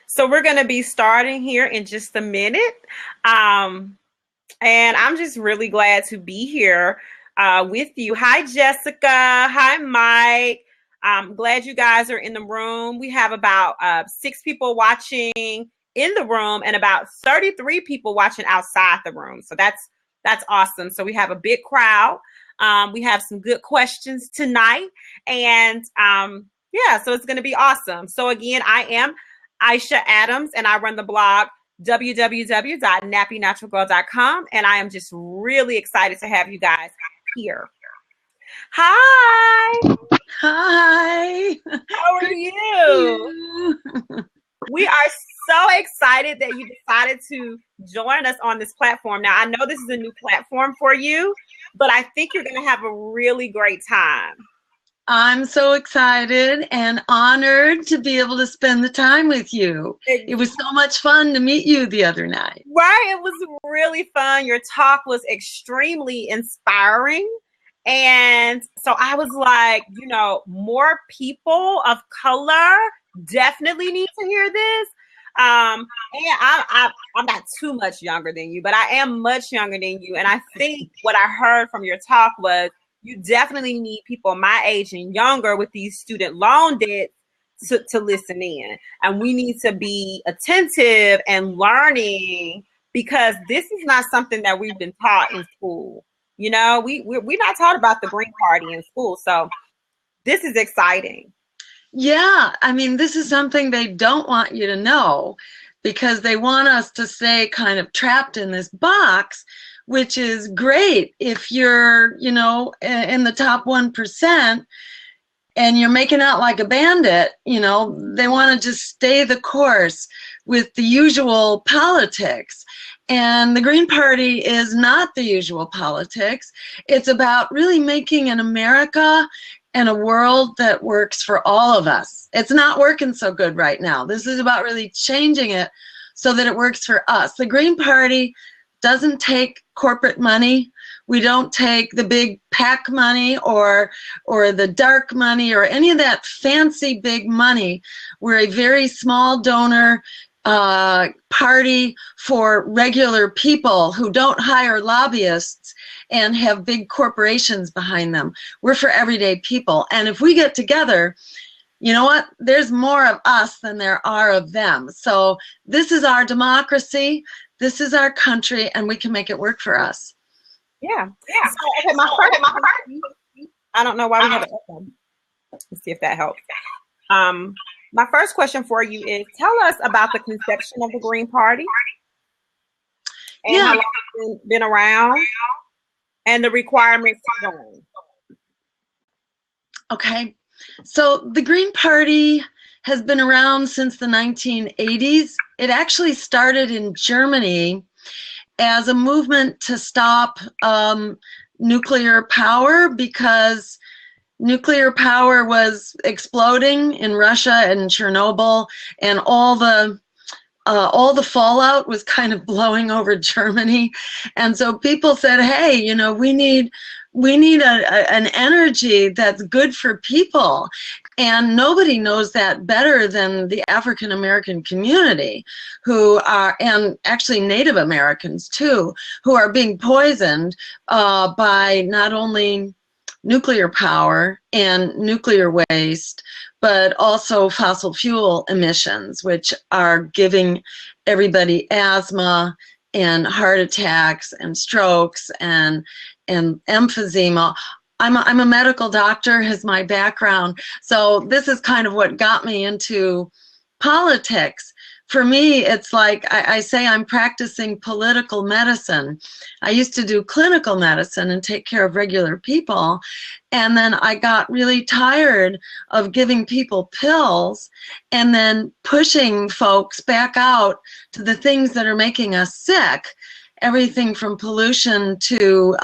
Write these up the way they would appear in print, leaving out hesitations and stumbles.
So we're going to be starting here in just a minute. Um, and I'm just really glad to be here with you. Hi, Jessica. Hi, Mike. I'm glad you guys are in the room. We have about 6 people watching in the room and about 33 people watching outside the room. So that's awesome. So we have a big crowd. We have some good questions tonight. And yeah, so it's going to be awesome. So again, I am Aisha Adams, and I run the blog www.nappynaturalgirl.com, and I am just really excited to have you guys here. Hi. Hi. How are you? We are so excited that you decided to join us on this platform. Now, I know this is a new platform for you, but I think you're going to have a really great time. I'm so excited and honored to be able to spend the time with you. It was so much fun to meet you the other night. Right. It was really fun. Your talk was extremely inspiring. And so I was like, more people of color definitely need to hear this. And I'm not too much younger than you, but I am much younger than you. And I think what I heard from your talk was you definitely need people my age and younger with these student loan debts to listen in. And we need to be attentive and learning, because this is not something that we've been taught in school. We're not taught about the Green Party in school. So this is exciting. Yeah, I mean, this is something they don't want you to know, because they want us to stay kind of trapped in this box, which is great if you're, in the top 1% and you're making out like a bandit. They want to just stay the course with the usual politics. And the Green Party is not the usual politics. It's about really making an America and a world that works for all of us. It's not working so good right now. This is about really changing it so that it works for us. The Green Party doesn't take corporate money. We don't take the big PAC money or the dark money or any of that fancy big money. We're a very small donor party for regular people who don't hire lobbyists and have big corporations behind them. We're for everyday people. And if we get together, you know what? There's more of us than there are of them. So this is our democracy. This is our country, and we can make it work for us. Yeah. So, okay, I don't know why we have it open. Let's see if that helps. My first question for you is, tell us about the conception of the Green Party and how long it's been around and the requirements to join. Okay, so the Green Party has been around since the 1980s. It actually started in Germany as a movement to stop nuclear power, because nuclear power was exploding in Russia and Chernobyl, and all the fallout was kind of blowing over Germany. And so people said, hey, we need an energy that's good for people. And nobody knows that better than the African American community, who are, and actually Native Americans too, who are being poisoned by not only nuclear power and nuclear waste, but also fossil fuel emissions, which are giving everybody asthma and heart attacks and strokes and emphysema. I'm a medical doctor, is my background. So this is kind of what got me into politics. For me, it's like I say I'm practicing political medicine. I used to do clinical medicine and take care of regular people. And then I got really tired of giving people pills and then pushing folks back out to the things that are making us sick. Everything from pollution to,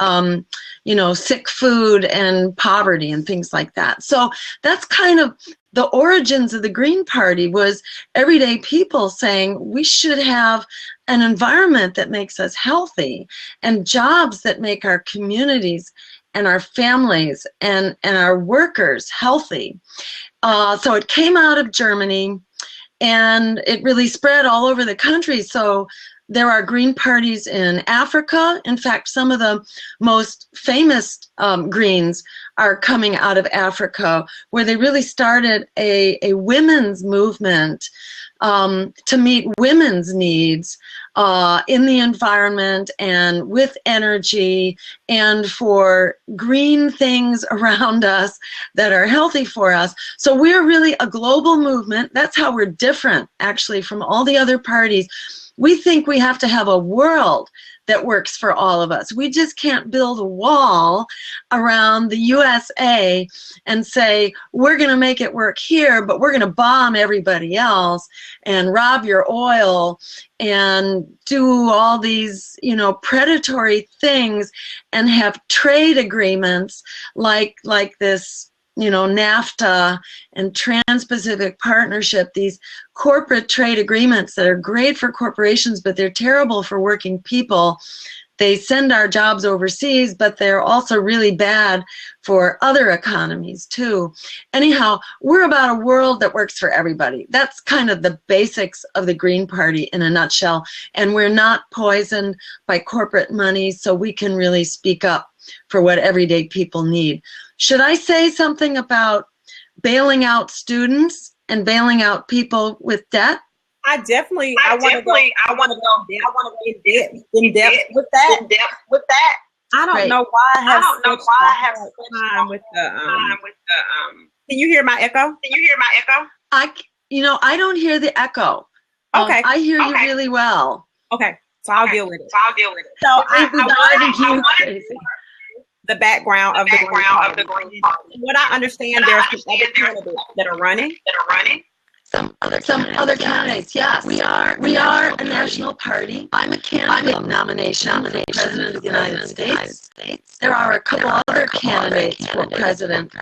sick food and poverty and things like that. So that's kind of the origins of the Green Party, was everyday people saying we should have an environment that makes us healthy and jobs that make our communities and our families and our workers healthy. So it came out of Germany. and it really spread all over the country. So there are green parties in Africa. In fact, some of the most famous greens are coming out of Africa, where they really started a women's movement to meet women's needs in the environment and with energy, and for green things around us that are healthy for us. So we're really a global movement. That's how we're different, actually, from all the other parties. We think we have to have a world that works for all of us. We just can't build a wall around the USA and say, we're going to make it work here, but we're going to bomb everybody else and rob your oil and do all these, predatory things and have trade agreements like this, NAFTA and Trans-Pacific Partnership, these corporate trade agreements that are great for corporations, but they're terrible for working people. They send our jobs overseas, but they're also really bad for other economies too. Anyhow, we're about a world that works for everybody. That's kind of the basics of the Green Party in a nutshell. And we're not poisoned by corporate money, so we can really speak up for what everyday people need. Should I say something about bailing out students and bailing out people with debt? I want to go in depth with that. I don't know why I have such time with the Can you hear my echo? I don't hear the echo. Okay. I hear you really well. Okay. So I'll deal with it. So I crazy. The background of the Green Party. What I understand, there's some other candidates that are running. Some other candidates, yes. We are a national party. I'm a candidate nomination for President of the United States. There are a couple other candidates for president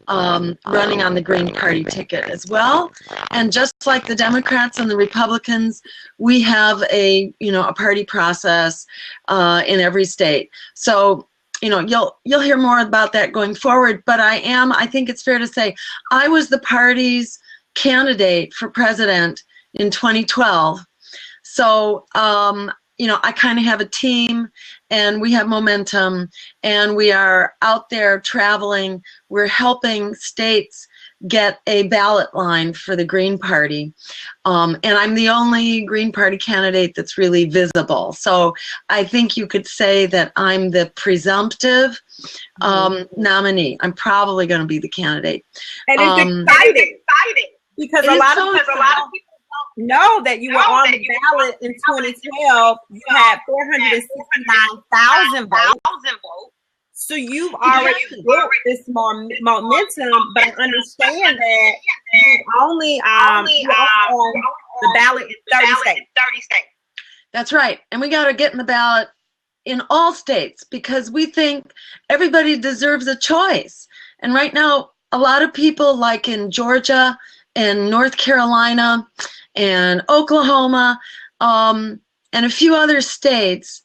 running on the Green Party ticket as well. And just like the Democrats and the Republicans, we have a party process in every state. So you'll hear more about that going forward. But I think it's fair to say, I was the party's candidate for president in 2012. So, I kind of have a team, and we have momentum, and we are out there traveling. We're helping states get a ballot line for the Green Party. And I'm the only Green Party candidate that's really visible. So I think you could say that I'm the presumptive nominee. I'm probably going to be the candidate. And it's exciting. Because a lot of people don't know that you were on the ballot in 2012. You had 469,000 votes. So you've already built this more momentum, but I understand that you only on the ballot in 30 states. That's right. And we got to get in the ballot in all states because we think everybody deserves a choice. And right now, a lot of people, like in Georgia and North Carolina and Oklahoma and a few other states,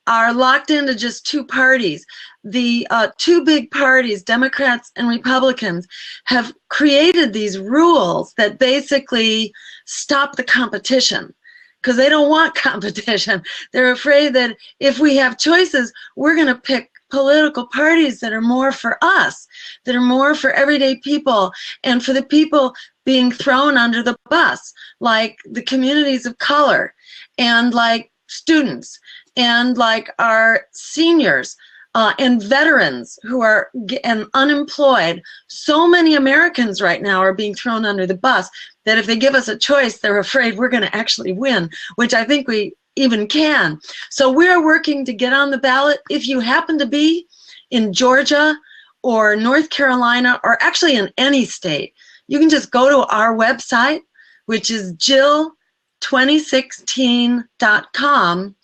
are locked into just two parties. The two big parties, Democrats and Republicans, have created these rules that basically stop the competition because they don't want competition. They're afraid that if we have choices, we're going to pick political parties that are more for us, that are more for everyday people and for the people being thrown under the bus, like the communities of color and like students and like our seniors and veterans who are and unemployed. So many Americans right now are being thrown under the bus that if they give us a choice, they're afraid we're going to actually win, which I think we even can. So we're working to get on the ballot. If you happen to be in Georgia or North Carolina or actually in any state, you can just go to our website, which is Jill2016.com,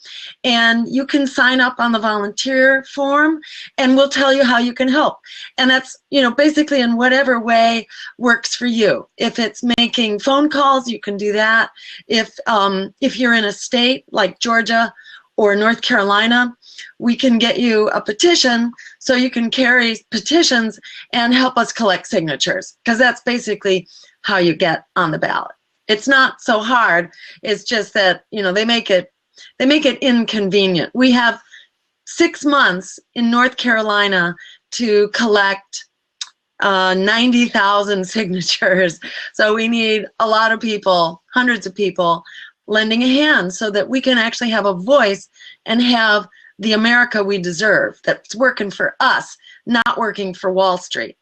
and you can sign up on the volunteer form and we'll tell you how you can help. And that's, basically in whatever way works for you. If it's making phone calls, you can do that. If you're in a state like Georgia or North Carolina, we can get you a petition so you can carry petitions and help us collect signatures, because that's basically how you get on the ballot. It's not so hard. It's just that, they make it inconvenient. We have 6 months in North Carolina to collect 90,000 signatures. So we need a lot of people, hundreds of people, lending a hand so that we can actually have a voice and have the America we deserve, that's working for us, not working for Wall Street.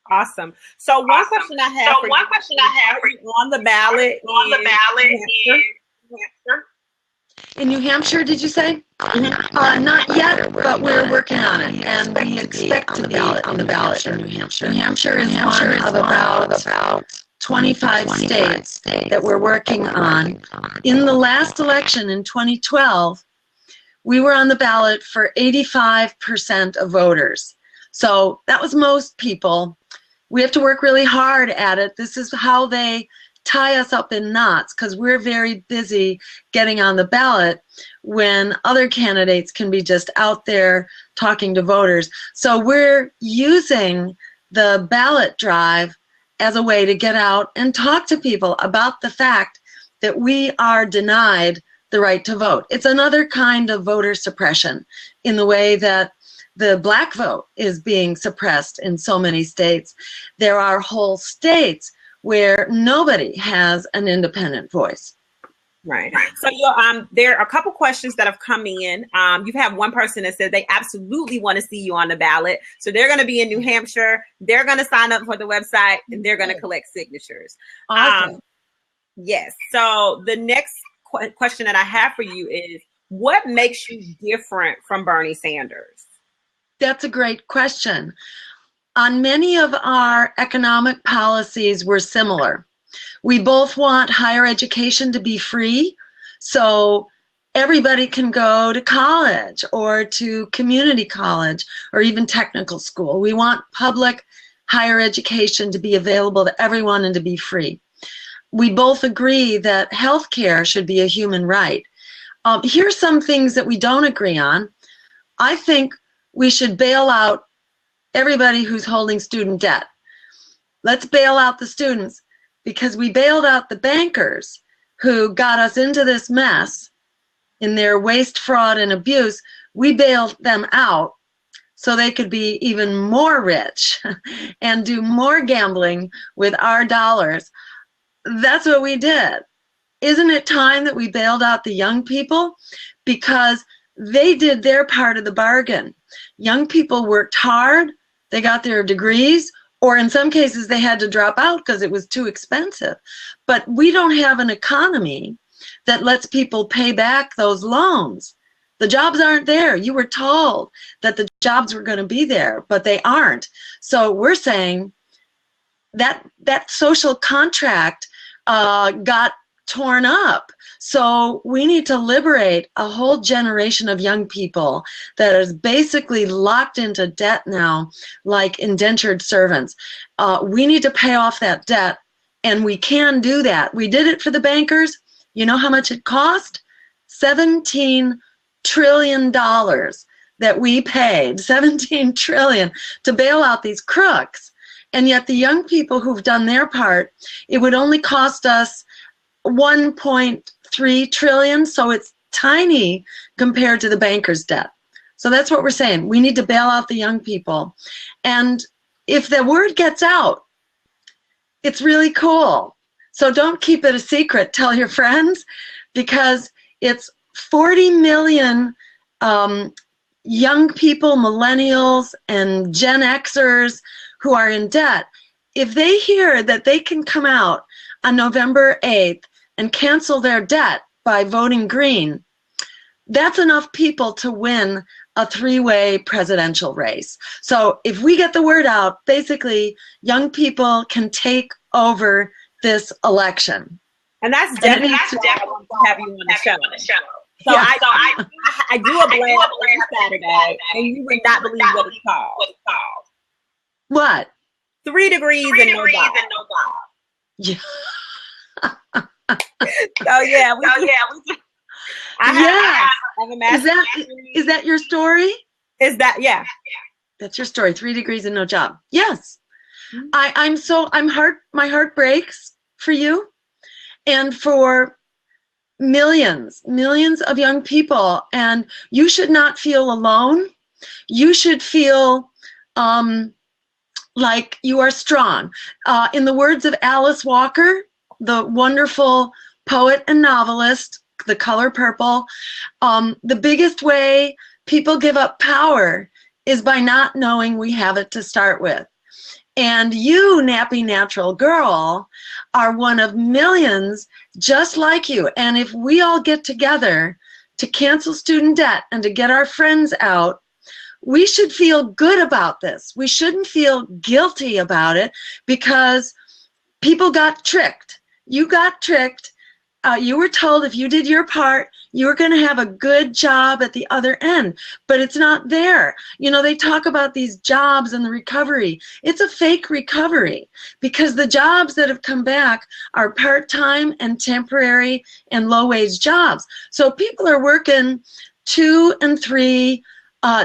Awesome. So one question I have for you on the ballot in New Hampshire, did you say? Not yet, but we're working on it, and we expect to be on the ballot in New Hampshire. New Hampshire is one of about 25 states that we're working on. In the last election in 2012, we were on the ballot for 85% of voters. So that was most people. We have to work really hard at it. This is how they tie us up in knots, because we're very busy getting on the ballot when other candidates can be just out there talking to voters. So we're using the ballot drive as a way to get out and talk to people about the fact that we are denied the right to vote. It's another kind of voter suppression in the way that the black vote is being suppressed in so many states. There are whole states where nobody has an independent voice. Right. So there are a couple questions that have come in. You've had one person that said they absolutely want to see you on the ballot. So they're going to be in New Hampshire. They're going to sign up for the website and they're going to collect signatures. Awesome. Yes. So the next question that I have for you is, what makes you different from Bernie Sanders? That's a great question. On many of our economic policies, we're similar. We both want higher education to be free, so everybody can go to college or to community college or even technical school. We want public higher education to be available to everyone and to be free. We both agree that health care should be a human right. Here's some things that we don't agree on. I think we should bail out everybody who's holding student debt. Let's bail out the students, because we bailed out the bankers who got us into this mess in their waste, fraud, and abuse. We bailed them out so they could be even more rich and do more gambling with our dollars. That's what we did. Isn't it time that we bailed out the young people? Because they did their part of the bargain. Young people worked hard, they got their degrees, or in some cases they had to drop out because it was too expensive. But we don't have an economy that lets people pay back those loans. The jobs aren't there. You were told that the jobs were going to be there, but they aren't. So we're saying that social contract got torn up. So we need to liberate a whole generation of young people that is basically locked into debt now, like indentured servants. We need to pay off that debt, and we can do that. We did it for the bankers. You know how much it cost? $17 trillion that we paid, $17 trillion to bail out these crooks. And yet the young people who've done their part, it would only cost us 1.3 trillion, so it's tiny compared to the bankers' debt. So that's what we're saying. We need to bail out the young people. And if the word gets out, it's really cool. So don't keep it a secret. Tell your friends, because it's 40 million young people, millennials, and Gen Xers who are in debt. If they hear that they can come out on November 8th and cancel their debt by voting green, that's enough people to win a three-way presidential race. So if we get the word out, basically young people can take over this election. And that's definitely why I want to have you on the show. So yeah. I do a blast every Saturday, and you would not believe what it's called. What? 3 degrees and no job. Yeah. So yeah, we I have a master's degree. Is that your story? Is that, yeah. That's your story. 3 degrees and no job. Yes. Mm-hmm. My heart breaks for you, and for millions of young people. And you should not feel alone. You should feel like you are strong. In the words of Alice Walker, the wonderful poet and novelist, The Color Purple, the biggest way people give up power is by not knowing we have it to start with. And you, Nappy Natural Girl, are one of millions just like you. And if we all get together to cancel student debt and to get our friends out, we should feel good about this. We shouldn't feel guilty about it because people got tricked. You got tricked. You were told if you did your part, you were going to have a good job at the other end, but it's not there. You know, they talk about these jobs and the recovery. It's a fake recovery because the jobs that have come back are part-time and temporary and low-wage jobs. So people are working 2 and 3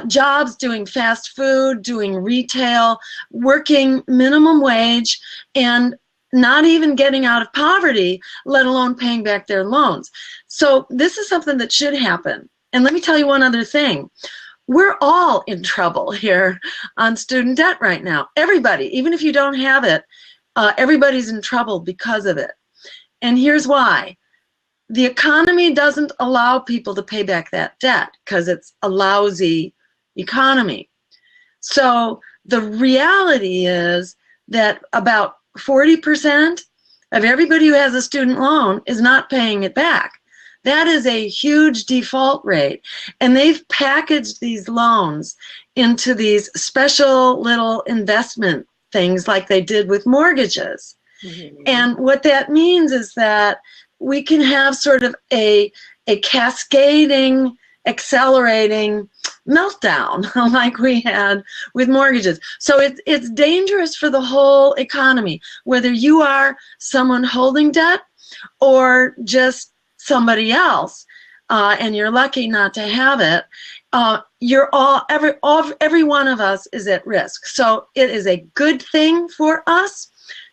jobs, doing fast food, doing retail, working minimum wage, and not even getting out of poverty, let alone paying back their loans. So this is something that should happen. And let me tell you one other thing. We're all in trouble here on student debt right now. Everybody, even if you don't have it, everybody's in trouble because of it. And here's why. The economy doesn't allow people to pay back that debt because it's a lousy economy. So the reality is that about 40% of everybody who has a student loan is not paying it back. That is a huge default rate. And they've packaged these loans into these special little investment things like they did with mortgages. Mm-hmm. And what that means is that we can have sort of a cascading, accelerating meltdown like we had with mortgages. So it's dangerous for the whole economy, whether you are someone holding debt or just somebody else, and you're lucky not to have it. Every one of us is at risk. So it is a good thing for us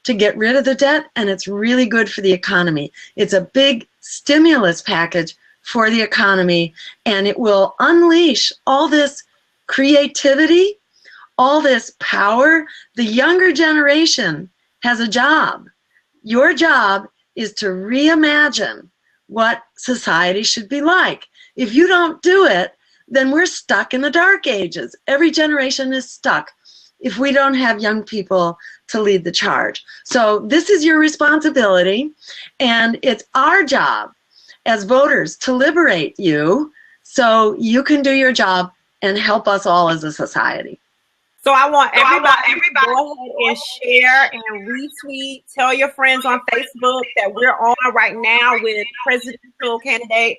to get rid of the debt, and it's really good for the economy. It's a big stimulus package for the economy, and it will unleash all this creativity, all this power. The younger generation has a job. Your job is to reimagine what society should be like. If you don't do it, then we're stuck in the dark ages. Every generation is stuck if we don't have young people to lead the charge. So this is your responsibility, and it's our job as voters to liberate you so you can do your job and help us all as a society. So I want everybody to go ahead and share and retweet. Tell your friends on Facebook that we're on right now with presidential candidate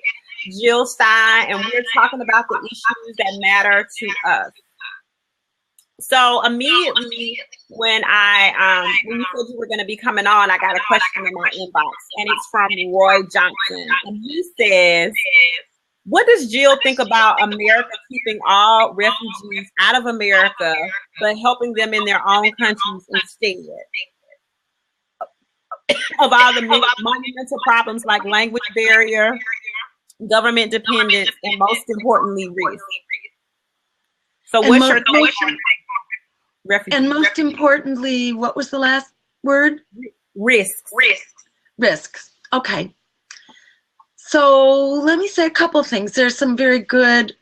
Jill Stein, and we're talking about the issues that matter to us. So immediately when when you said you were going to be coming on, I got a question in my inbox, and it's from Roy Johnson, and he says, "What does Jill think about America keeping all refugees out of America, but helping them in their own countries instead of all the monumental problems like language barrier, government dependence, and most importantly, risk?" So what's your take? Refugees. And most importantly, what was the last word? Risks. Risks. Okay. So let me say a couple things. There's some very good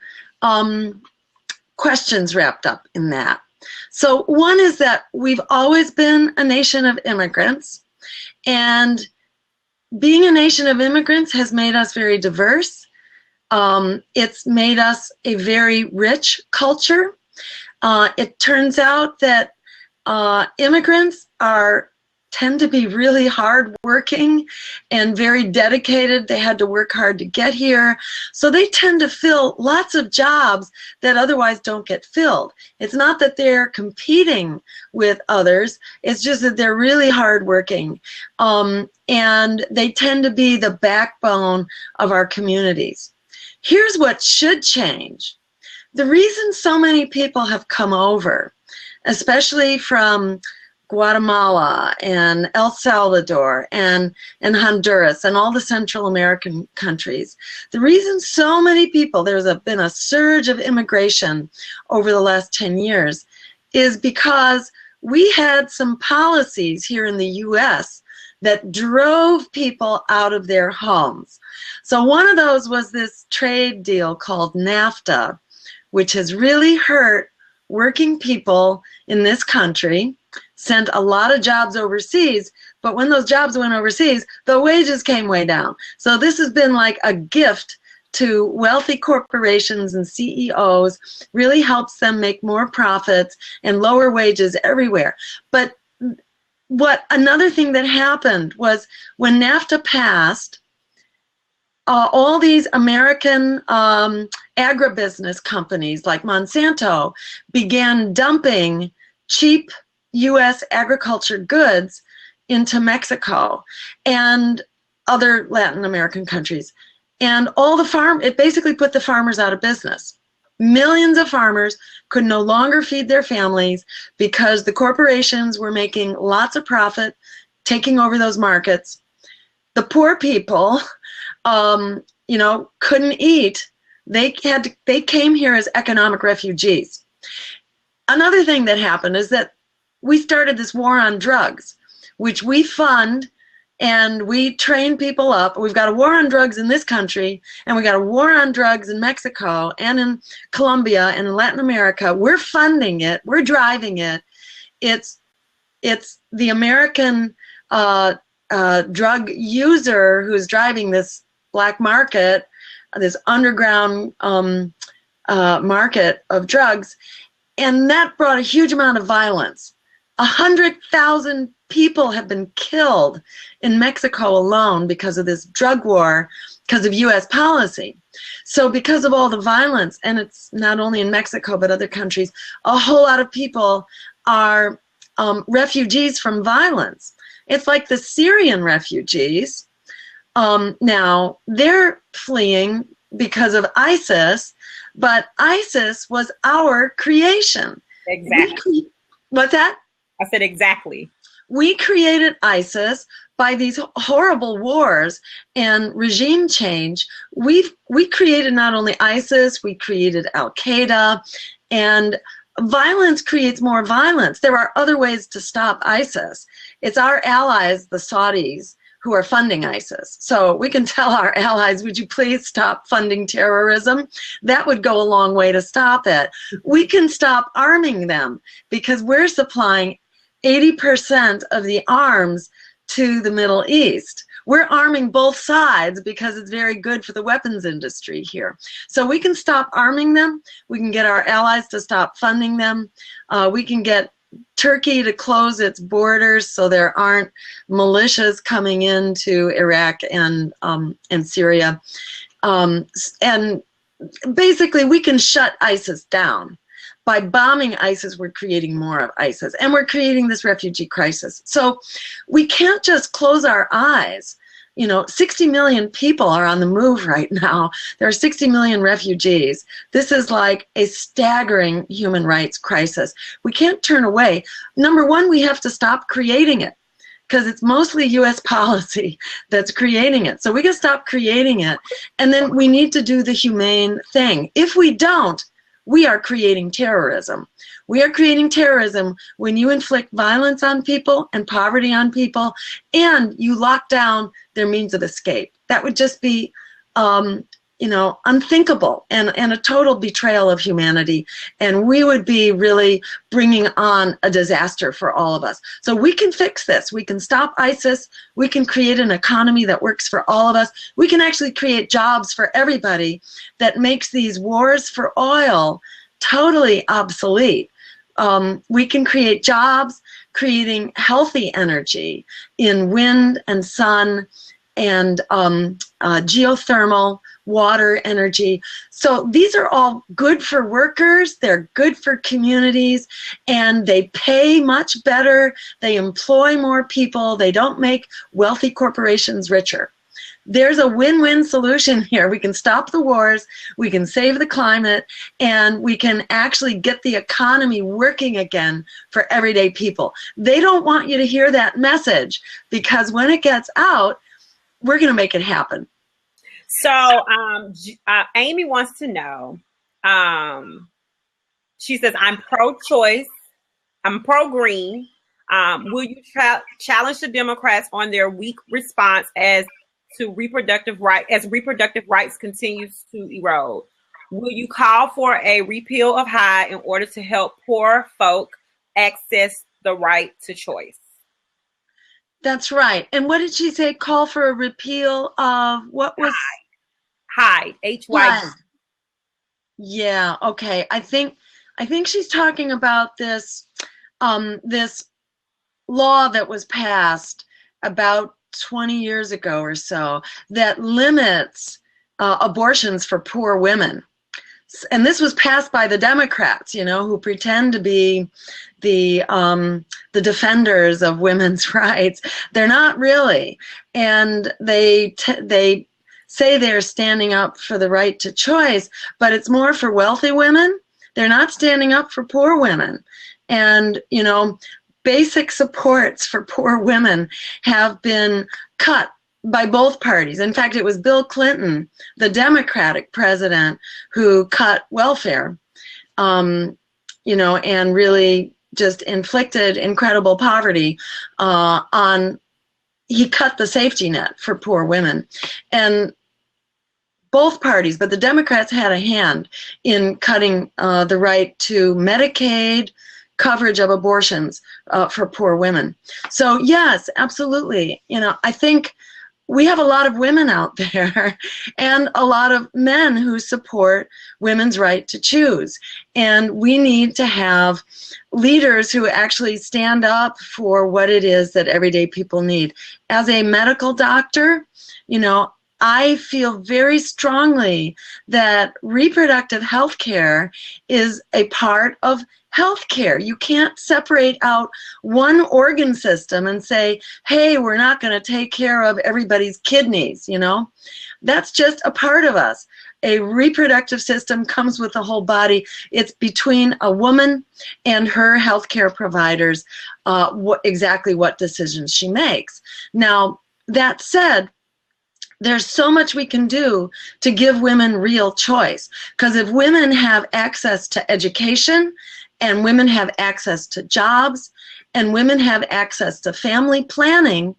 questions wrapped up in that. So one is that we've always been a nation of immigrants, and being a nation of immigrants has made us very diverse. It's made us a very rich culture. It turns out that immigrants tend to be really hardworking and very dedicated. They had to work hard to get here. So they tend to fill lots of jobs that otherwise don't get filled. It's not that they're competing with others. It's just that they're really hardworking. And they tend to be the backbone of our communities. Here's what should change. The reason so many people have come over, especially from Guatemala and El Salvador and Honduras and all the Central American countries. The reason so many people, been a surge of immigration over the last 10 years is because we had some policies here in the US that drove people out of their homes. So one of those was this trade deal called NAFTA, which has really hurt working people in this country, sent a lot of jobs overseas, but when those jobs went overseas, the wages came way down. So this has been like a gift to wealthy corporations and CEOs, really helps them make more profits and lower wages everywhere. But another thing that happened was when NAFTA passed, all these American agribusiness companies like Monsanto began dumping cheap U.S. agriculture goods into Mexico and other Latin American countries. And it basically put the farmers out of business. Millions of farmers could no longer feed their families because the corporations were making lots of profit, taking over those markets. The poor people, couldn't eat. They came here as economic refugees. Another thing that happened is that we started this war on drugs, which we fund and we train people up. We've got a war on drugs in this country, and we got a war on drugs in Mexico and in Colombia and in Latin America. We're funding it. We're driving it. It's the American drug user who's driving this black market, this underground market of drugs, and that brought a huge amount of violence. 100,000 people have been killed in Mexico alone because of this drug war, because of U.S. policy. So because of all the violence, and it's not only in Mexico but other countries, a whole lot of people are refugees from violence. It's like the Syrian refugees. Now, they're fleeing because of ISIS, but ISIS was our creation. Exactly. What's that? I said exactly. We created ISIS by these horrible wars and regime change. We created not only ISIS, we created Al-Qaeda, and violence creates more violence. There are other ways to stop ISIS. It's our allies, the Saudis, who are funding ISIS. So we can tell our allies, would you please stop funding terrorism? That would go a long way to stop it. We can stop arming them because we're supplying 80% of the arms to the Middle East. We're arming both sides because it's very good for the weapons industry here. So we can stop arming them. We can get our allies to stop funding them. We can get Turkey to close its borders so there aren't militias coming into Iraq and Syria. And basically we can shut ISIS down. By bombing ISIS, we're creating more of ISIS, and we're creating this refugee crisis. So we can't just close our eyes. 60 million people are on the move right now. There are 60 million refugees. This is like a staggering human rights crisis. We can't turn away. Number one, we have to stop creating it because it's mostly U.S. policy that's creating it. So we can stop creating it, and then we need to do the humane thing. If we don't, we are creating terrorism. We are creating terrorism when you inflict violence on people and poverty on people, and you lock down their means of escape. That would just be, unthinkable and a total betrayal of humanity. And we would be really bringing on a disaster for all of us. So we can fix this. We can stop ISIS. We can create an economy that works for all of us. We can actually create jobs for everybody that makes these wars for oil totally obsolete. We can create jobs, creating healthy energy in wind and sun and geothermal water energy. So these are all good for workers, they're good for communities, and they pay much better, they employ more people, they don't make wealthy corporations richer. there's a win-win solution here. We can stop the wars, we can save the climate, and we can actually get the economy working again for everyday people. They don't want you to hear that message, because when it gets out, we're going to make it happen. So Amy wants to know, she says, I'm pro-choice, I'm pro-green. Will you challenge the Democrats on their weak response as reproductive rights continues to erode? Will you call for a repeal of HIE in order to help poor folk access the right to choice? That's right. And what did she say? Call for a repeal of what was HIE? HY. Yeah. Okay. I think she's talking about this this law that was passed about 20 years ago or so that limits abortions for poor women. And this was passed by the Democrats, who pretend to be the defenders of women's rights. They're not really. And they say they're standing up for the right to choice, but it's more for wealthy women. They're not standing up for poor women. And, basic supports for poor women have been cut by both parties. In fact, it was Bill Clinton, the Democratic president, who cut welfare, and really just inflicted incredible poverty he cut the safety net for poor women. And both parties, but the Democrats had a hand in cutting the right to Medicaid coverage of abortions for poor women. So yes, absolutely. I think we have a lot of women out there and a lot of men who support women's right to choose. And we need to have leaders who actually stand up for what it is that everyday people need. As a medical doctor, I feel very strongly that reproductive health care is a part of health care. You can't separate out one organ system and say, hey, we're not going to take care of everybody's kidneys, That's just a part of us. A reproductive system comes with the whole body. It's between a woman and her healthcare providers, exactly what decisions she makes. Now, that said, there's so much we can do to give women real choice. Because if women have access to education, and women have access to jobs, and women have access to family planning,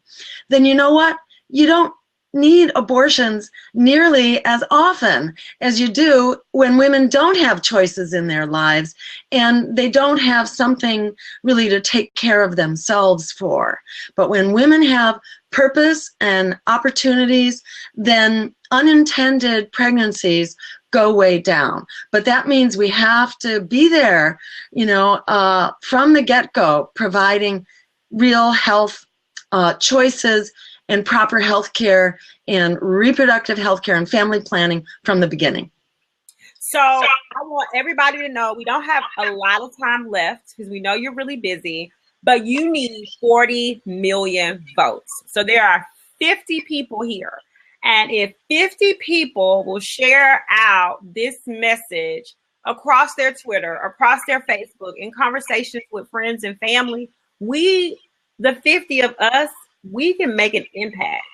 then you know what? You don't need abortions nearly as often as you do when women don't have choices in their lives and they don't have something really to take care of themselves for. But when women have purpose and opportunities, then unintended pregnancies go way down. But that means we have to be there, from the get-go, providing real health choices and proper health care and reproductive health care and family planning from the beginning. So I want everybody to know we don't have a lot of time left because we know you're really busy, but you need 40 million votes. So there are 50 people here. And if 50 people will share out this message across their Twitter, across their Facebook, in conversations with friends and family, the 50 of us, we can make an impact.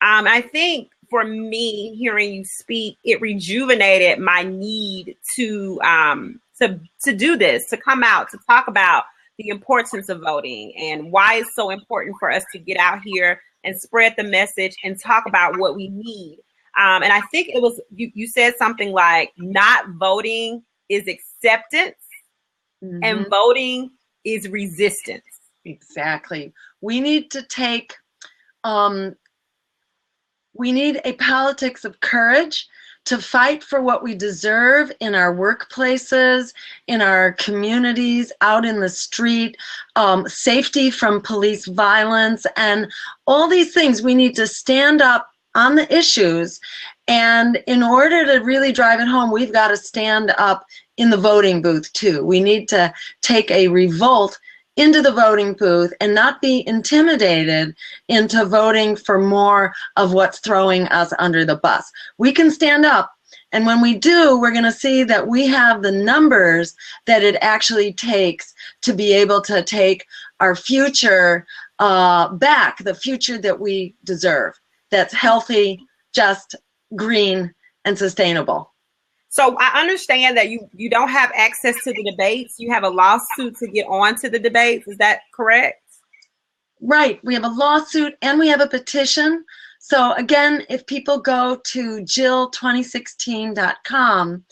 I think for me, hearing you speak, it rejuvenated my need to do this, to come out, to talk about the importance of voting and why it's so important for us to get out here and spread the message and talk about what we need. And I think it was, you said something like, not voting is acceptance, and voting is resistance. Exactly. We need to take, we need a politics of courage to fight for what we deserve in our workplaces, in our communities, out in the street, safety from police violence, and all these things. We need to stand up on the issues, and in order to really drive it home, we've got to stand up in the voting booth too. We need to take a revolt into the voting booth and not be intimidated into voting for more of what's throwing us under the bus. We can stand up, and when we do, we're going to see that we have the numbers that it actually takes to be able to take our future back, the future that we deserve, that's healthy, just, green, and sustainable. So I understand that you don't have access to the debates. You have a lawsuit to get on to the debates. Is that correct? Right. We have a lawsuit and we have a petition. So again, if people go to jill2016.com,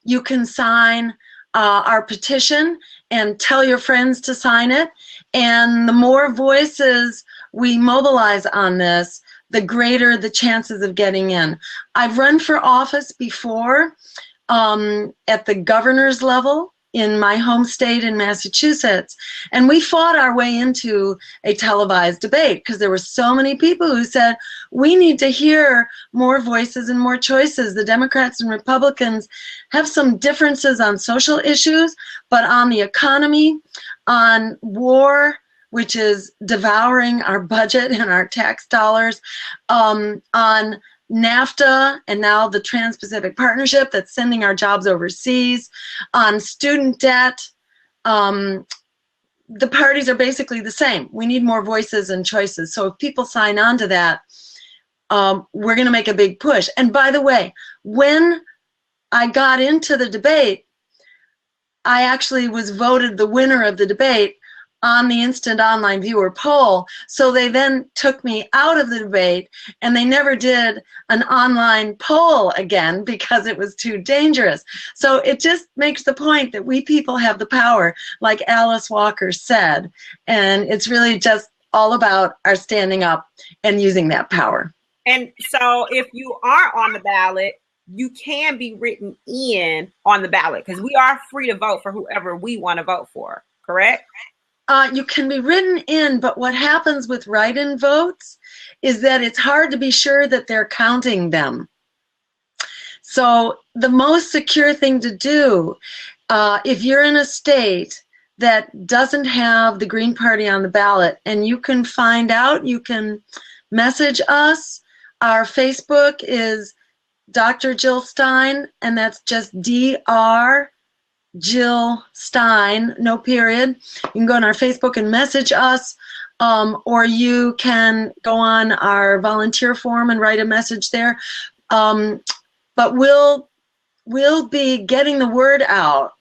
you can sign our petition and tell your friends to sign it. And the more voices we mobilize on this, the greater the chances of getting in. I've run for office before at the governor's level in my home state in Massachusetts, and we fought our way into a televised debate because there were so many people who said, we need to hear more voices and more choices. The Democrats and Republicans have some differences on social issues, but on the economy, on war, which is devouring our budget and our tax dollars, on NAFTA and now the Trans-Pacific Partnership that's sending our jobs overseas, on student debt. The parties are basically the same. We need more voices and choices. So if people sign on to that, we're going to make a big push. And by the way, when I got into the debate, I actually was voted the winner of the debate on the Instant Online Viewer poll. So they then took me out of the debate and they never did an online poll again because it was too dangerous. So it just makes the point that we people have the power, like Alice Walker said, and it's really just all about our standing up and using that power. And so if you aren't on the ballot, you can be written in on the ballot because we are free to vote for whoever we want to vote for, correct? You can be written in, but what happens with write-in votes is that it's hard to be sure that they're counting them. So the most secure thing to do, if you're in a state that doesn't have the Green Party on the ballot, and you can find out, you can message us. Our Facebook is Dr. Jill Stein, and that's just Dr. Jill Stein, no period. You can go on our Facebook and message us, or you can go on our volunteer form and write a message there. But we'll be getting the word out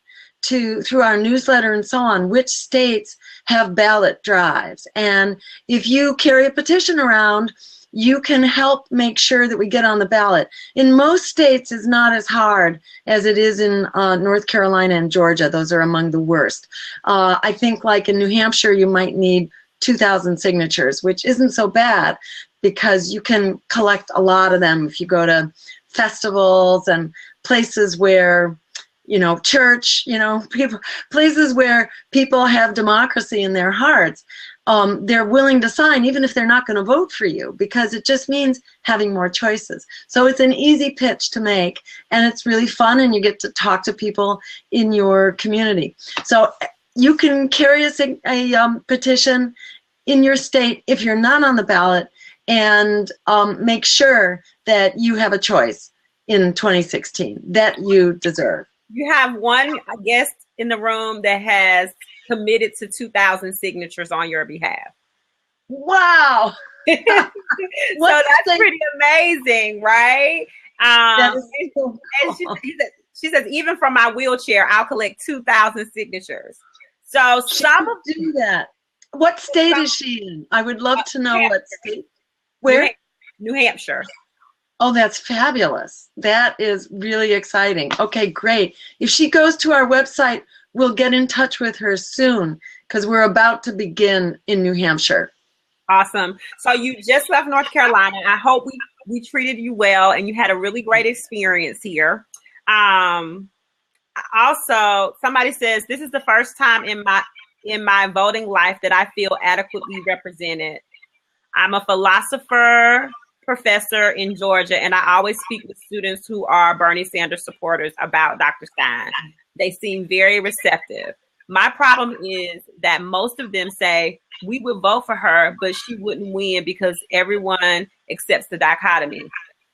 through our newsletter and so on, which states have ballot drives. And if you carry a petition around, you can help make sure that we get on the ballot. In most states, it's not as hard as it is in North Carolina and Georgia. Those are among the worst. I think like in New Hampshire, you might need 2,000 signatures, which isn't so bad because you can collect a lot of them if you go to festivals and places where, church, places where people have democracy in their hearts. They're willing to sign even if they're not going to vote for you because it just means having more choices. So it's an easy pitch to make and it's really fun and you get to talk to people in your community. So you can carry a petition in your state if you're not on the ballot and make sure that you have a choice in 2016 that you deserve. You have one guest in the room that has committed to 2,000 signatures on your behalf. Wow. So that's pretty amazing, right? That is so cool. And she says, even from my wheelchair, I'll collect 2,000 signatures. So some of do that. What state is she in? I would love to know what state. Where? New Hampshire. Oh, that's fabulous. That is really exciting. Okay, great. If she goes to our website, we'll get in touch with her soon because we're about to begin in New Hampshire. Awesome. So you just left North Carolina. I hope we treated you well and you had a really great experience here. Also, somebody says, this is the first time in my voting life that I feel adequately represented. I'm a philosopher professor in Georgia, and I always speak with students who are Bernie Sanders supporters about Dr. Stein. They seem very receptive. My problem is that most of them say we would vote for her, but she wouldn't win because everyone accepts the dichotomy.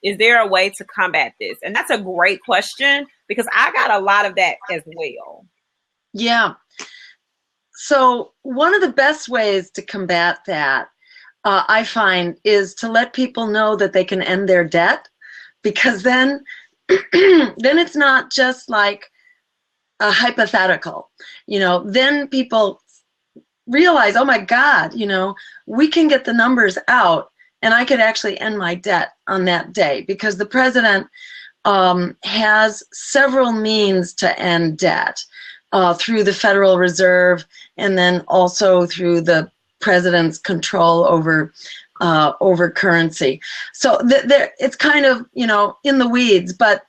Is there a way to combat this? And that's a great question because I got a lot of that as well. Yeah. So one of the best ways to combat that, I find, is to let people know that they can end their debt, because then it's not just like a hypothetical. Then people realize, oh my God, we can get the numbers out and I could actually end my debt on that day, because the president has several means to end debt through the Federal Reserve, and then also through the president's control over currency. So it's kind of, in the weeds, but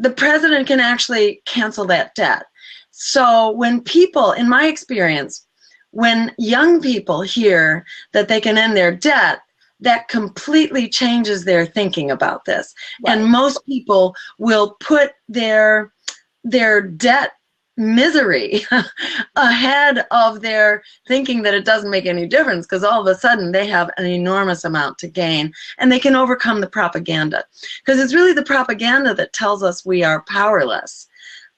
the president can actually cancel that debt. So when people, in my experience, when young people hear that they can end their debt, that completely changes their thinking about this. Right. And most people will put their debt misery ahead of their thinking that it doesn't make any difference, because all of a sudden they have an enormous amount to gain and they can overcome the propaganda, because it's really the propaganda that tells us we are powerless.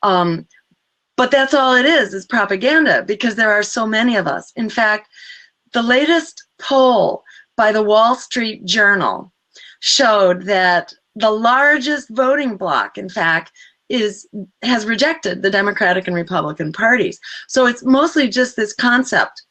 But that's all it is propaganda, because there are so many of us. In fact, the latest poll by the Wall Street Journal showed that the largest voting bloc, in fact, has rejected the Democratic and Republican parties. So it's mostly just this concept.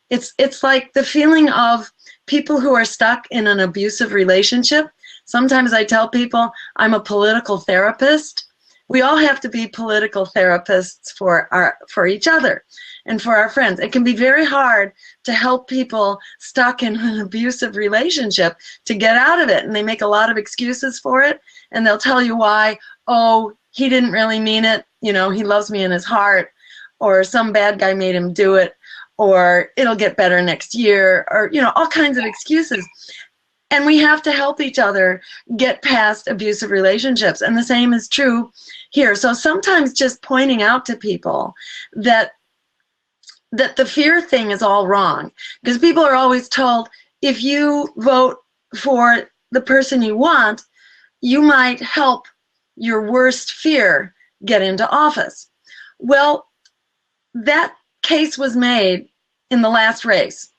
It's like the feeling of people who are stuck in an abusive relationship. Sometimes I tell people I'm a political therapist. We all have to be political therapists for each other and for our friends. It can be very hard to help people stuck in an abusive relationship to get out of it, and they make a lot of excuses for it, and they'll tell you why. Oh, he didn't really mean it, he loves me in his heart, or some bad guy made him do it, or it'll get better next year, or all kinds of excuses. And we have to help each other get past abusive relationships, and the same is true here. So sometimes just pointing out to people that the fear thing is all wrong, because people are always told, if you vote for the person you want, you might help your worst fear get into office. Well, that case was made in the last race,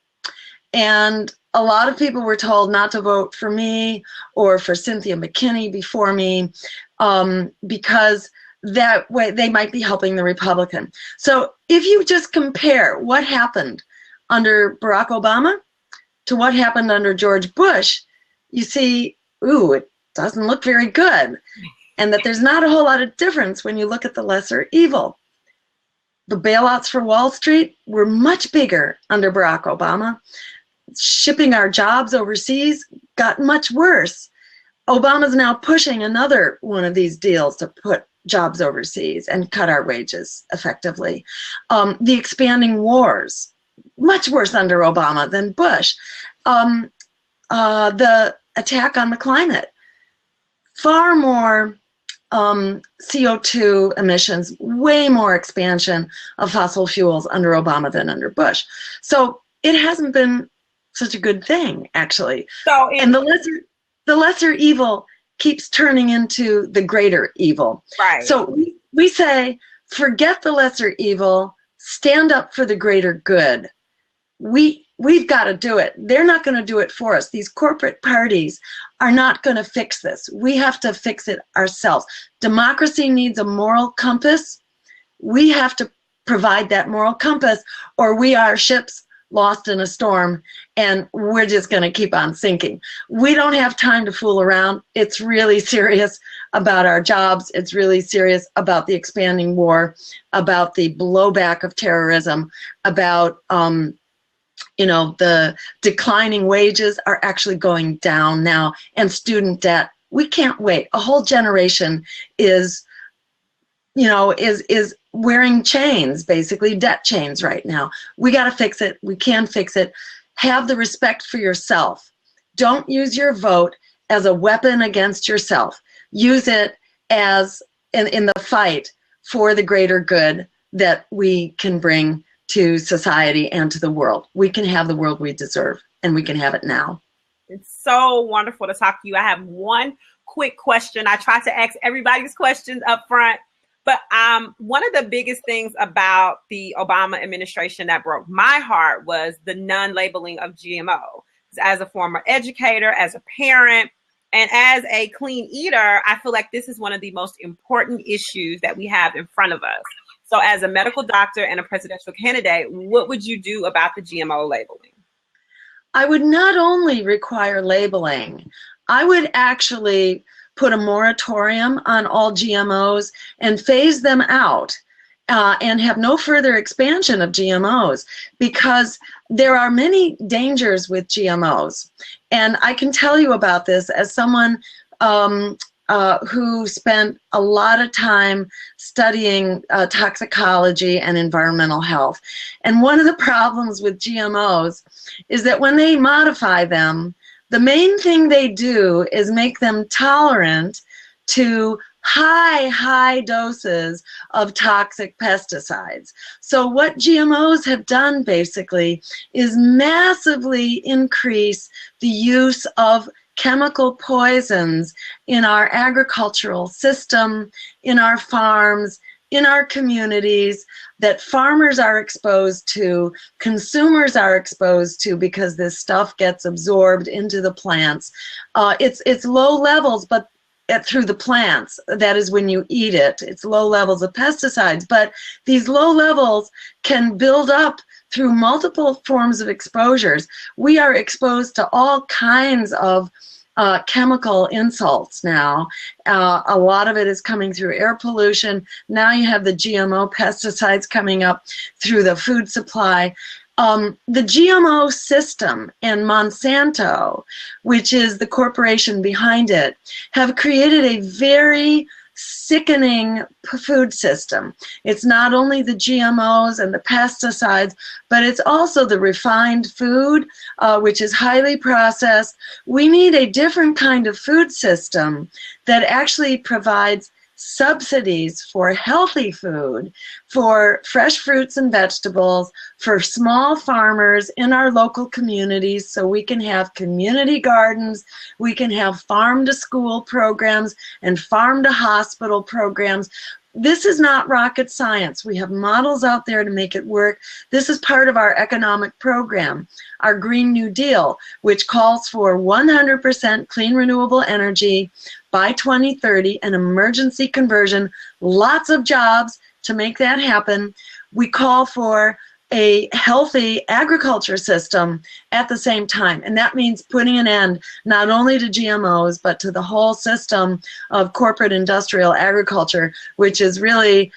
and a lot of people were told not to vote for me or for Cynthia McKinney before me, because that way they might be helping the Republican. So if you just compare what happened under Barack Obama to what happened under George Bush, you see, it doesn't look very good. And that there's not a whole lot of difference when you look at the lesser evil. The bailouts for Wall Street were much bigger under Barack Obama. Shipping our jobs overseas got much worse. Obama's now pushing another one of these deals to put jobs overseas and cut our wages effectively. The expanding wars, much worse under Obama than Bush. The attack on the climate, far more CO2 emissions, way more expansion of fossil fuels under Obama than under Bush. So it hasn't been such a good thing, actually. And the lesser evil keeps turning into the greater evil. Right. So we say, forget the lesser evil, stand up for the greater good. We've got to do it. They're not going to do it for us. These corporate parties are not going to fix this. We have to fix it ourselves. Democracy needs a moral compass. We have to provide that moral compass, or we are ships lost in a storm, and we're just going to keep on sinking. We don't have time to fool around. It's really serious about our jobs. It's really serious about the expanding war, about the blowback of terrorism, about the declining wages are actually going down now, and student debt. We can't wait. A whole generation is wearing chains, basically debt chains right now. We got to fix it. We can fix it. Have the respect for yourself. Don't use your vote as a weapon against yourself. Use it as in the fight for the greater good that we can bring to society and to the world. We can have the world we deserve, and we can have it now. It's so wonderful to talk to you. I have one quick question. I try to ask everybody's questions up front, but one of the biggest things about the Obama administration that broke my heart was the non-labeling of GMO. As a former educator, as a parent, and as a clean eater, I feel like this is one of the most important issues that we have in front of us. So as a medical doctor and a presidential candidate, what would you do about the GMO labeling? I would not only require labeling, I would actually put a moratorium on all GMOs and phase them out and have no further expansion of GMOs, because there are many dangers with GMOs. And I can tell you about this as someone who spent a lot of time studying toxicology and environmental health. And one of the problems with GMOs is that when they modify them, the main thing they do is make them tolerant to high doses of toxic pesticides. So what GMOs have done basically is massively increase the use of chemical poisons in our agricultural system, in our farms, in our communities, that farmers are exposed to, consumers are exposed to, because this stuff gets absorbed into the plants. It's low levels, but through the plants, that is when you eat it. It's low levels of pesticides, but these low levels can build up through multiple forms of exposures. We are exposed to all kinds of chemical insults now. A lot of it is coming through air pollution. Now you have the GMO pesticides coming up through the food supply. The GMO system and Monsanto, which is the corporation behind it, have created a very sickening food system. It's not only the GMOs and the pesticides, but it's also the refined food, which is highly processed. We need a different kind of food system that actually provides subsidies for healthy food, for fresh fruits and vegetables, for small farmers in our local communities, so we can have community gardens, we can have farm to school programs and farm to hospital programs. This is not rocket science. We have models out there to make it work. This is part of our economic program, our Green New Deal, which calls for 100% clean renewable energy by 2030, an emergency conversion, lots of jobs to make that happen. We call for a healthy agriculture system at the same time. And that means putting an end not only to GMOs, but to the whole system of corporate industrial agriculture, which is really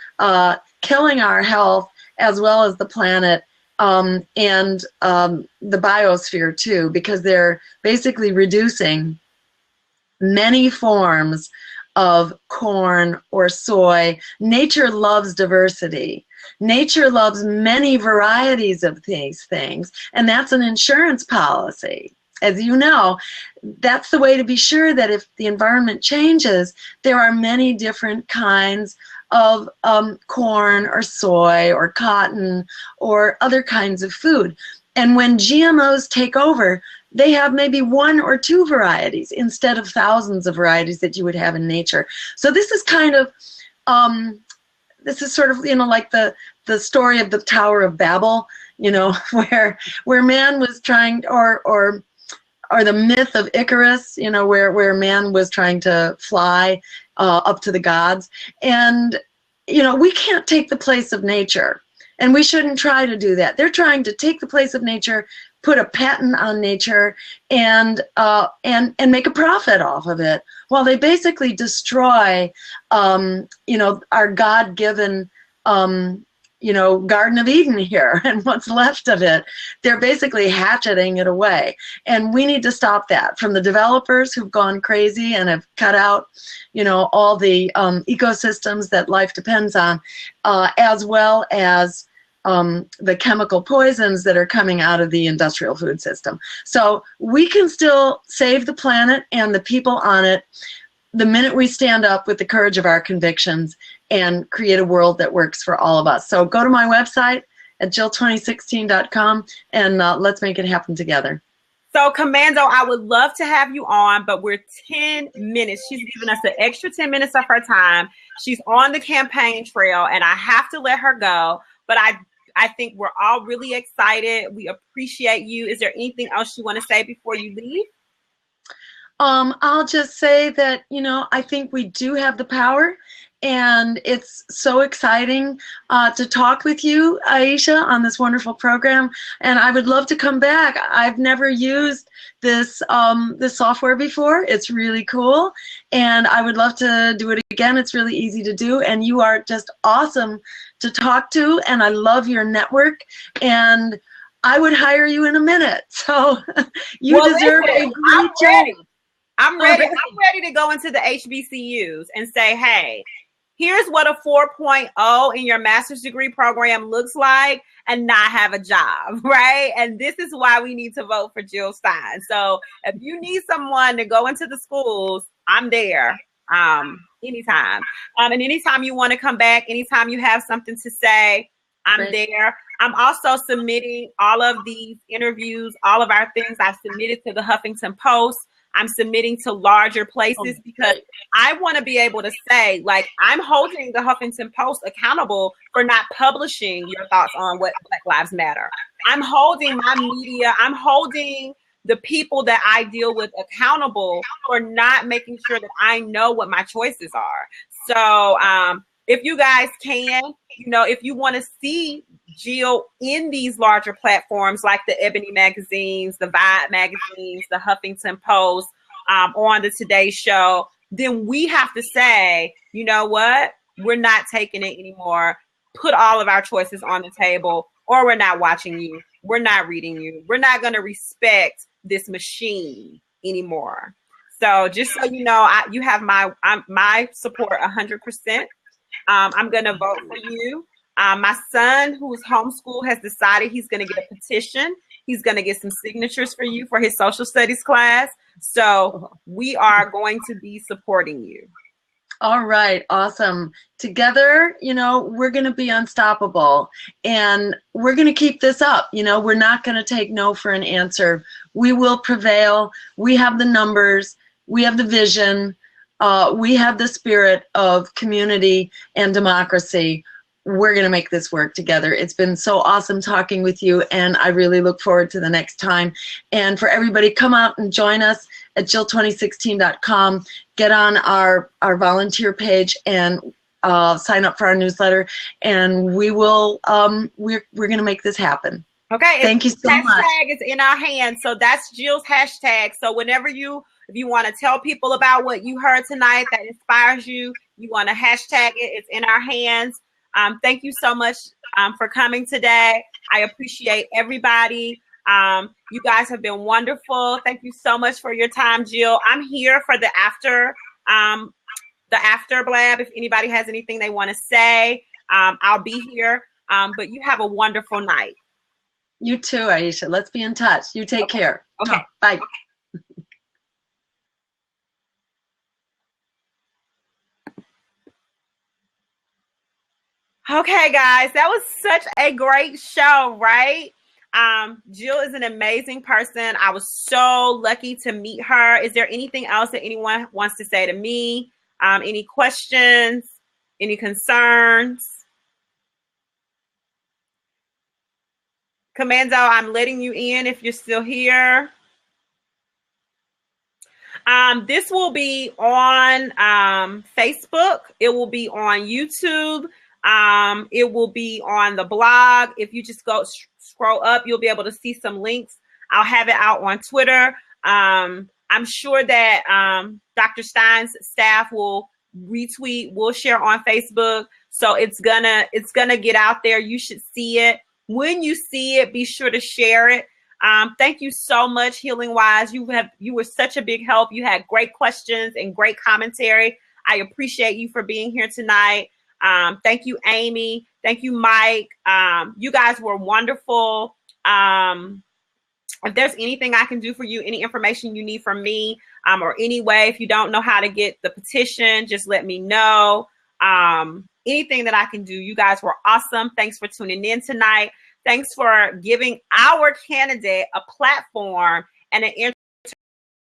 killing our health as well as the planet and the biosphere too, because they're basically reducing many forms of corn or soy. Nature loves diversity. Nature loves many varieties of these things, and that's an insurance policy. As you know, that's the way to be sure that if the environment changes, there are many different kinds of corn or soy or cotton or other kinds of food. And when GMOs take over, they have maybe one or two varieties instead of thousands of varieties that you would have in nature. So this is kind of, this is sort of, you know, like the story of the Tower of Babel, you know, where man was trying, or the myth of Icarus, you know, where man was trying to fly up to the gods. And, you know, we can't take the place of nature, and we shouldn't try to do that. They're trying to take the place of nature, put a patent on nature, and make a profit off of it, while they basically destroy, you know, our God-given, you know, Garden of Eden here and what's left of it. They're basically hatcheting it away, and we need to stop that from the developers who've gone crazy and have cut out, you know, all the ecosystems that life depends on, as well as the chemical poisons that are coming out of the industrial food system. So we can still save the planet and the people on it the minute we stand up with the courage of our convictions and create a world that works for all of us. So go to my website at jill2016.com and let's make it happen together. So, Commando, I would love to have you on, but we're 10 minutes. She's given us an extra 10 minutes of her time. She's on the campaign trail, and I have to let her go. But I think we're all really excited. We appreciate you. Is there anything else you want to say before you leave? I'll just say that, I think we do have the power, and it's so exciting to talk with you, Aisha, on this wonderful program. And I would love to come back. I've never used this software before. It's really cool, and I would love to do it again. It's really easy to do, and you are just awesome to talk to, and I love your network, and I would hire you in a minute. So you deserve a great job. I'm ready. I'm ready to go into the HBCUs and say, hey, here's what a 4.0 in your master's degree program looks like and not have a job, right? And this is why we need to vote for Jill Stein. So if you need someone to go into the schools, I'm there anytime. And anytime you want to come back, anytime you have something to say, I'm there. I'm also submitting all of these interviews, all of our things I've submitted to the Huffington Post. I'm submitting to larger places because I want to be able to say, like, I'm holding the Huffington Post accountable for not publishing your thoughts on what Black Lives Matter. I'm holding my media, I'm holding the people that I deal with accountable for not making sure that I know what my choices are. So if you guys can, if you want to see Jill in these larger platforms like the Ebony magazines, the Vibe magazines, the Huffington Post, on the Today Show, then we have to say, you know what? We're not taking it anymore. Put all of our choices on the table, or we're not watching you. We're not reading you. We're not going to respect this machine anymore. So just so you know, you have my support 100%. I'm going to vote for you. My son, who's homeschooled, has decided he's going to get a petition. He's going to get some signatures for you for his social studies class. So we are going to be supporting you. All right. Awesome. Together, we're going to be unstoppable, and we're going to keep this up. We're not going to take no for an answer. We will prevail. We have the numbers. We have the vision. We have the spirit of community and democracy. We're going to make this work together. It's been so awesome talking with you, and I really look forward to the next time. And for everybody, come out and join us at jill2016.com. Get on our volunteer page and sign up for our newsletter, and we will. We're going to make this happen. Okay. Thank you so much. Hashtag is in our hands, so that's Jill's hashtag. So whenever if you want to tell people about what you heard tonight that inspires you, you want to hashtag it. It's in our hands. Thank you so much for coming today. I appreciate everybody. You guys have been wonderful. Thank you so much for your time, Jill. I'm here for the after blab. If anybody has anything they want to say, I'll be here. But you have a wonderful night. You too, Aisha. Let's be in touch. You take care. Okay. Bye. Okay. Okay, guys, that was such a great show, right? Jill is an amazing person. I was so lucky to meet her. Is there anything else that anyone wants to say to me? Any questions? Any concerns? Commando, I'm letting you in if you're still here. This will be on Facebook. It will be on YouTube. It will be on the blog. If you just go scroll up, you'll be able to see some links. I'll have it out on Twitter. I'm sure that Dr. Stein's staff will retweet, will share on Facebook. So it's gonna get out there. You should see it. When you see it, be sure to share it. Thank you so much, Healing Wise. You were such a big help. You had great questions and great commentary. I appreciate you for being here tonight. Thank you, Amy. Thank you, Mike. You guys were wonderful. If there's anything I can do for you, any information you need from me, or any way, if you don't know how to get the petition, just let me know. anything that I can do. You guys were awesome. Thanks for tuning in tonight. Thanks for giving our candidate a platform and an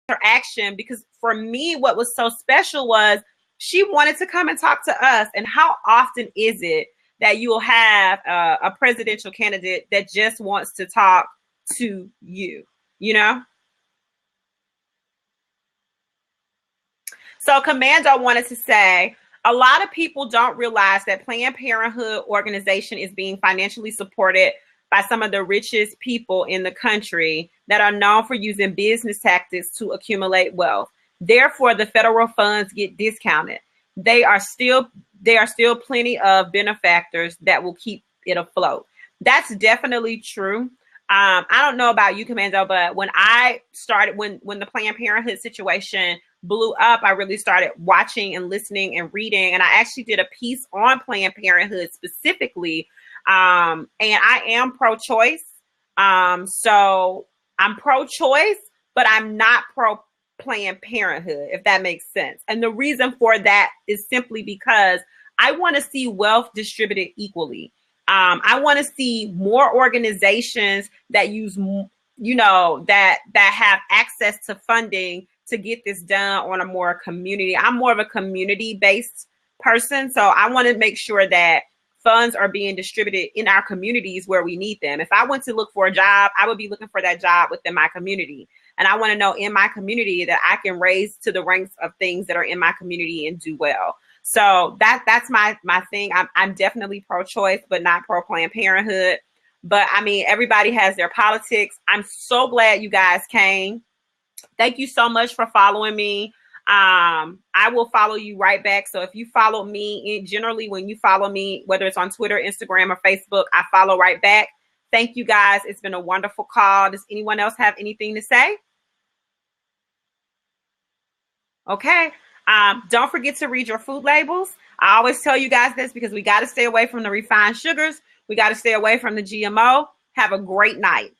interaction, because for me, what was so special was she wanted to come and talk to us. And how often is it that you will have a presidential candidate that just wants to talk to you, you know? So Commando wanted to say, a lot of people don't realize that Planned Parenthood organization is being financially supported by some of the richest people in the country that are known for using business tactics to accumulate wealth. Therefore, the federal funds get discounted. There are still plenty of benefactors that will keep it afloat. That's definitely true. I don't know about you, Commando, but when I started, when the Planned Parenthood situation blew up, I really started watching and listening and reading. And I actually did a piece on Planned Parenthood specifically. And I am pro-choice. So I'm pro-choice, but I'm not pro-Planned Parenthood, if that makes sense. And the reason for that is simply because I want to see wealth distributed equally. I want to see more organizations that use, that have access to funding to get this done on a more community. I'm more of a community-based person, so I want to make sure that funds are being distributed in our communities where we need them. If I went to look for a job, I would be looking for that job within my community. And I want to know in my community that I can raise to the ranks of things that are in my community and do well. So that's my thing. I'm definitely pro-choice, but not pro-Planned Parenthood. But I mean, everybody has their politics. I'm so glad you guys came. Thank you so much for following me. I will follow you right back. So if you follow me, generally when you follow me, whether it's on Twitter, Instagram, or Facebook, I follow right back. Thank you guys. It's been a wonderful call. Does anyone else have anything to say? Okay. Don't forget to read your food labels. I always tell you guys this because we got to stay away from the refined sugars. We got to stay away from the GMO. Have a great night.